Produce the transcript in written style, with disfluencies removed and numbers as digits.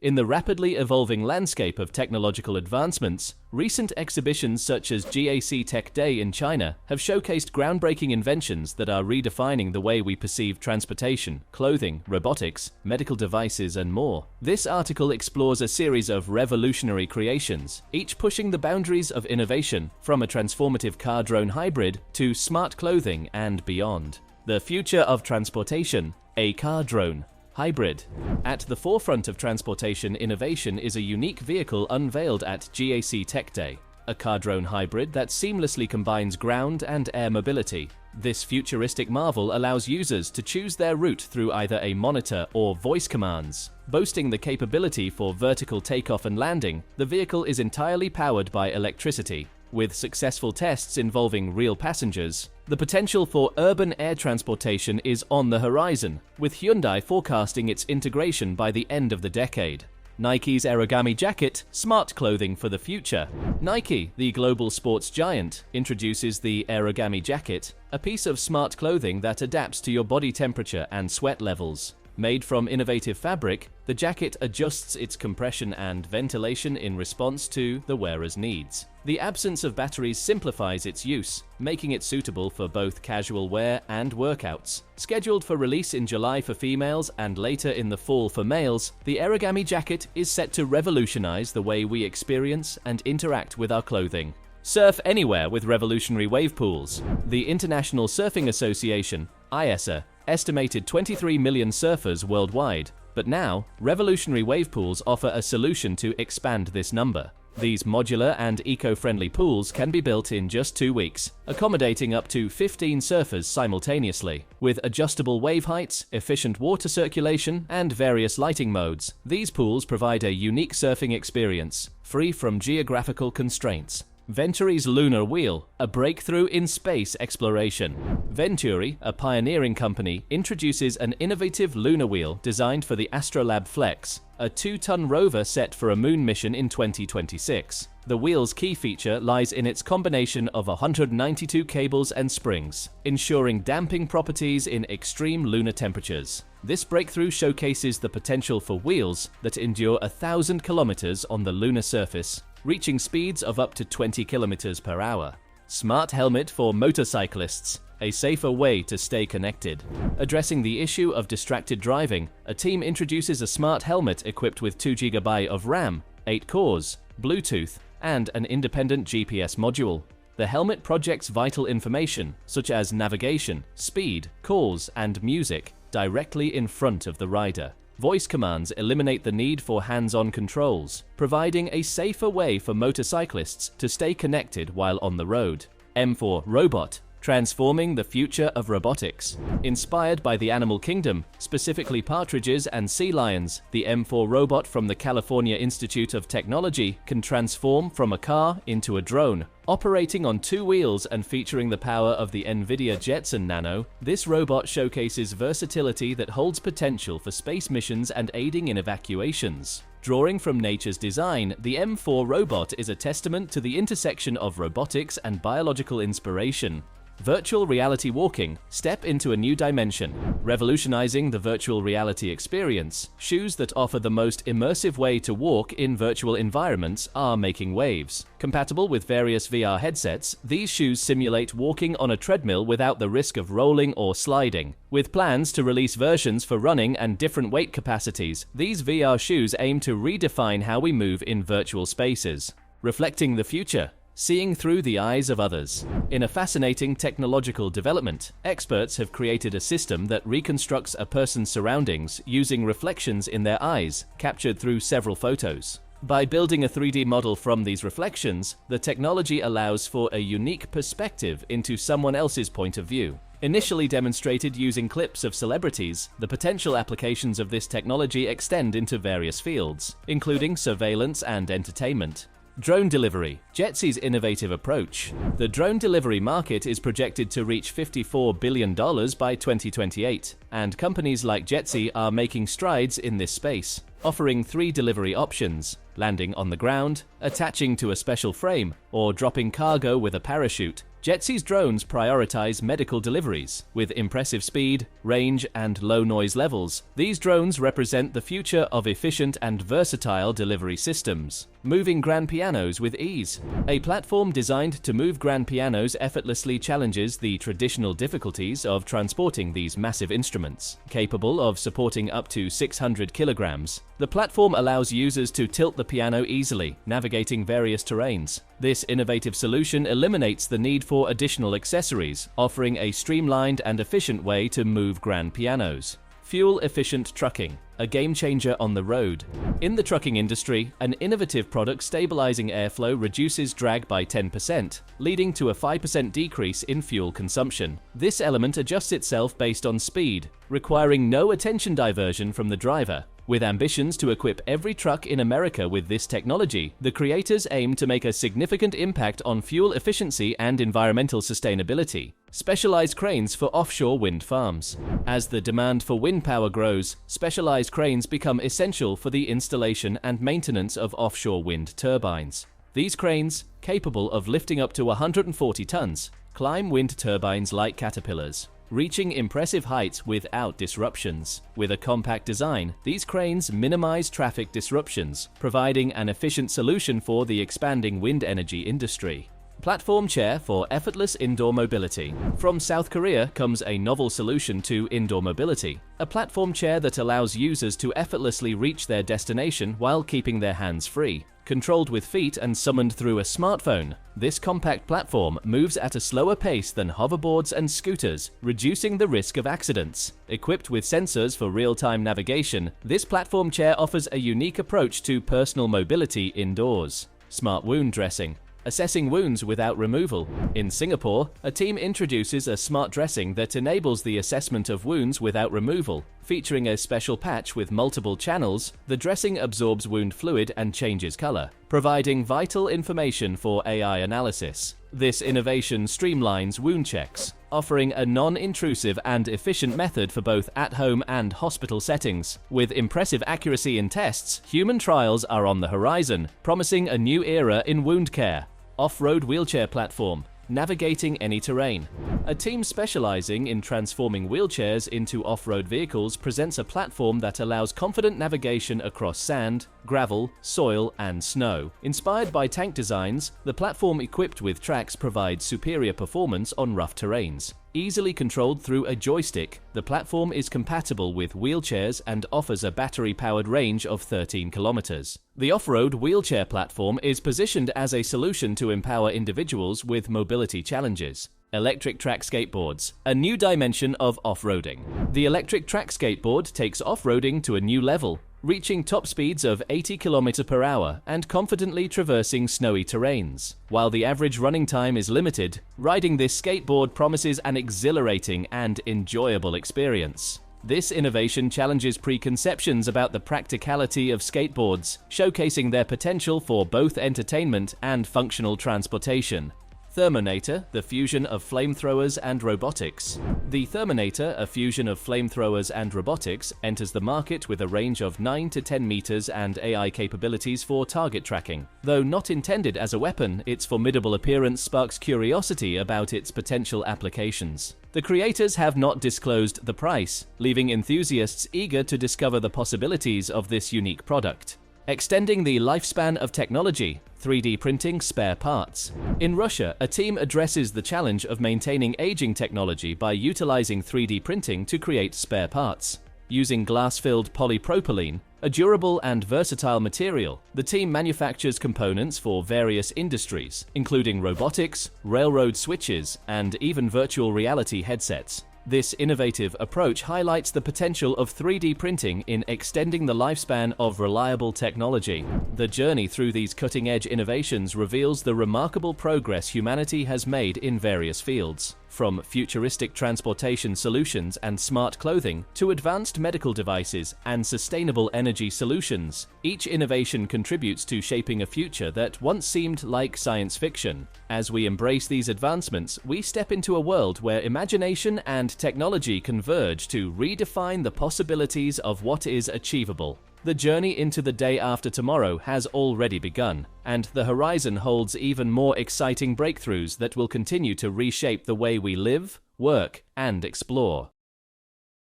In the rapidly evolving landscape of technological advancements, recent exhibitions such as GAC Tech Day in China have showcased groundbreaking inventions that are redefining the way we perceive transportation, clothing, robotics, medical devices, and more. This article explores a series of revolutionary creations, each pushing the boundaries of innovation, from a transformative car-drone hybrid to smart clothing and beyond. The future of transportation, a car-drone hybrid. At the forefront of transportation innovation is a unique vehicle unveiled at GAC Tech Day, a car-drone hybrid that seamlessly combines ground and air mobility. This futuristic marvel allows users to choose their route through either a monitor or voice commands. Boasting the capability for vertical takeoff and landing, the vehicle is entirely powered by electricity. With successful tests involving real passengers, the potential for urban air transportation is on the horizon, with Hyundai forecasting its integration by the end of the decade. Nike's Origami Jacket, smart clothing for the future. Nike, the global sports giant, introduces the Origami Jacket, a piece of smart clothing that adapts to your body temperature and sweat levels. Made from innovative fabric, the jacket adjusts its compression and ventilation in response to the wearer's needs. The absence of batteries simplifies its use, making it suitable for both casual wear and workouts. Scheduled for release in July for females and later in the fall for males, the Origami Jacket is set to revolutionize the way we experience and interact with our clothing. Surf anywhere with revolutionary wave pools. The International Surfing Association, ISA, estimated 23 million surfers worldwide, but now, revolutionary wave pools offer a solution to expand this number. These modular and eco-friendly pools can be built in just 2 weeks, accommodating up to 15 surfers simultaneously. With adjustable wave heights, efficient water circulation, and various lighting modes, these pools provide a unique surfing experience, free from geographical constraints. Venturi's Lunar Wheel, a breakthrough in space exploration. Venturi, a pioneering company, introduces an innovative lunar wheel designed for the Astrolab Flex, a 2-ton rover set for a moon mission in 2026. The wheel's key feature lies in its combination of 192 cables and springs, ensuring damping properties in extreme lunar temperatures. This breakthrough showcases the potential for wheels that endure 1,000 kilometers on the lunar surface, reaching speeds of up to 20 kilometers per hour. Smart helmet for motorcyclists, a safer way to stay connected. Addressing the issue of distracted driving, a team introduces a smart helmet equipped with 2 GB of RAM, 8 cores, Bluetooth, and an independent GPS module. The helmet projects vital information, such as navigation, speed, calls, and music, directly in front of the rider. Voice commands eliminate the need for hands-on controls, providing a safer way for motorcyclists to stay connected while on the road. M4 Robot, transforming the future of robotics. Inspired by the animal kingdom, specifically partridges and sea lions, the M4 robot from the California Institute of Technology can transform from a car into a drone. Operating on 2 wheels and featuring the power of the NVIDIA Jetson Nano, this robot showcases versatility that holds potential for space missions and aiding in evacuations. Drawing from nature's design, the M4 robot is a testament to the intersection of robotics and biological inspiration. Virtual reality walking, step into a new dimension. Revolutionizing the virtual reality experience, shoes that offer the most immersive way to walk in virtual environments are making waves. Compatible with various VR headsets, these shoes simulate walking on a treadmill without the risk of rolling or sliding. With plans to release versions for running and different weight capacities, these VR shoes aim to redefine how we move in virtual spaces. Reflecting the future, seeing through the eyes of others. In a fascinating technological development, experts have created a system that reconstructs a person's surroundings using reflections in their eyes, captured through several photos. By building a 3D model from these reflections, the technology allows for a unique perspective into someone else's point of view. Initially demonstrated using clips of celebrities, the potential applications of this technology extend into various fields, including surveillance and entertainment. Drone delivery, Jetsy's innovative approach. The drone delivery market is projected to reach $54 billion by 2028, and companies like Jetsy are making strides in this space, offering 3 delivery options: landing on the ground, attaching to a special frame, or dropping cargo with a parachute. Jetsy's drones prioritize medical deliveries. With impressive speed, range, and low noise levels, these drones represent the future of efficient and versatile delivery systems, moving grand pianos with ease. A platform designed to move grand pianos effortlessly challenges the traditional difficulties of transporting these massive instruments. Capable of supporting up to 600 kilograms, the platform allows users to tilt the piano easily, navigating various terrains. This innovative solution eliminates the need for additional accessories, offering a streamlined and efficient way to move grand pianos. Fuel-efficient trucking, a game-changer on the road. In the trucking industry, an innovative product stabilizing airflow reduces drag by 10%, leading to a 5% decrease in fuel consumption. This element adjusts itself based on speed, requiring no attention diversion from the driver. With ambitions to equip every truck in America with this technology, the creators aim to make a significant impact on fuel efficiency and environmental sustainability. Specialized cranes for offshore wind farms. As the demand for wind power grows, specialized cranes become essential for the installation and maintenance of offshore wind turbines. These cranes, capable of lifting up to 140 tons, climb wind turbines like caterpillars, reaching impressive heights without disruptions. With a compact design, these cranes minimize traffic disruptions, providing an efficient solution for the expanding wind energy industry. Platform chair for effortless indoor mobility. From South Korea comes a novel solution to indoor mobility, a platform chair that allows users to effortlessly reach their destination while keeping their hands free. Controlled with feet and summoned through a smartphone, this compact platform moves at a slower pace than hoverboards and scooters, reducing the risk of accidents. Equipped with sensors for real-time navigation, this platform chair offers a unique approach to personal mobility indoors. Smart wound dressing. Assessing wounds without removal. In Singapore, a team introduces a smart dressing that enables the assessment of wounds without removal. Featuring a special patch with multiple channels, the dressing absorbs wound fluid and changes color, providing vital information for AI analysis. This innovation streamlines wound checks, offering a non-intrusive and efficient method for both at-home and hospital settings. With impressive accuracy in tests, human trials are on the horizon, promising a new era in wound care. Off-road wheelchair platform. Navigating any terrain. A team specializing in transforming wheelchairs into off-road vehicles presents a platform that allows confident navigation across sand, gravel, soil, and snow. Inspired by tank designs, the platform equipped with tracks provides superior performance on rough terrains. Easily controlled through a joystick, the platform is compatible with wheelchairs and offers a battery-powered range of 13 kilometers. The off-road wheelchair platform is positioned as a solution to empower individuals with mobility challenges. Electric track skateboards, a new dimension of off-roading. The electric track skateboard takes off-roading to a new level, reaching top speeds of 80 km per hour and confidently traversing snowy terrains. While the average running time is limited, riding this skateboard promises an exhilarating and enjoyable experience. This innovation challenges preconceptions about the practicality of skateboards, showcasing their potential for both entertainment and functional transportation. Therminator, the fusion of flamethrowers and robotics. The Therminator, a fusion of flamethrowers and robotics, enters the market with a range of 9 to 10 meters and AI capabilities for target tracking. Though not intended as a weapon, its formidable appearance sparks curiosity about its potential applications. The creators have not disclosed the price, leaving enthusiasts eager to discover the possibilities of this unique product. Extending the lifespan of technology, 3D printing spare parts. In Russia, a team addresses the challenge of maintaining aging technology by utilizing 3D printing to create spare parts. Using glass-filled polypropylene, a durable and versatile material, the team manufactures components for various industries, including robotics, railroad switches, and even virtual reality headsets. This innovative approach highlights the potential of 3D printing in extending the lifespan of reliable technology. The journey through these cutting-edge innovations reveals the remarkable progress humanity has made in various fields. From futuristic transportation solutions and smart clothing to advanced medical devices and sustainable energy solutions, each innovation contributes to shaping a future that once seemed like science fiction. As we embrace these advancements, we step into a world where imagination and technology converge to redefine the possibilities of what is achievable. The journey into the day after tomorrow has already begun, and the horizon holds even more exciting breakthroughs that will continue to reshape the way we live, work, and explore.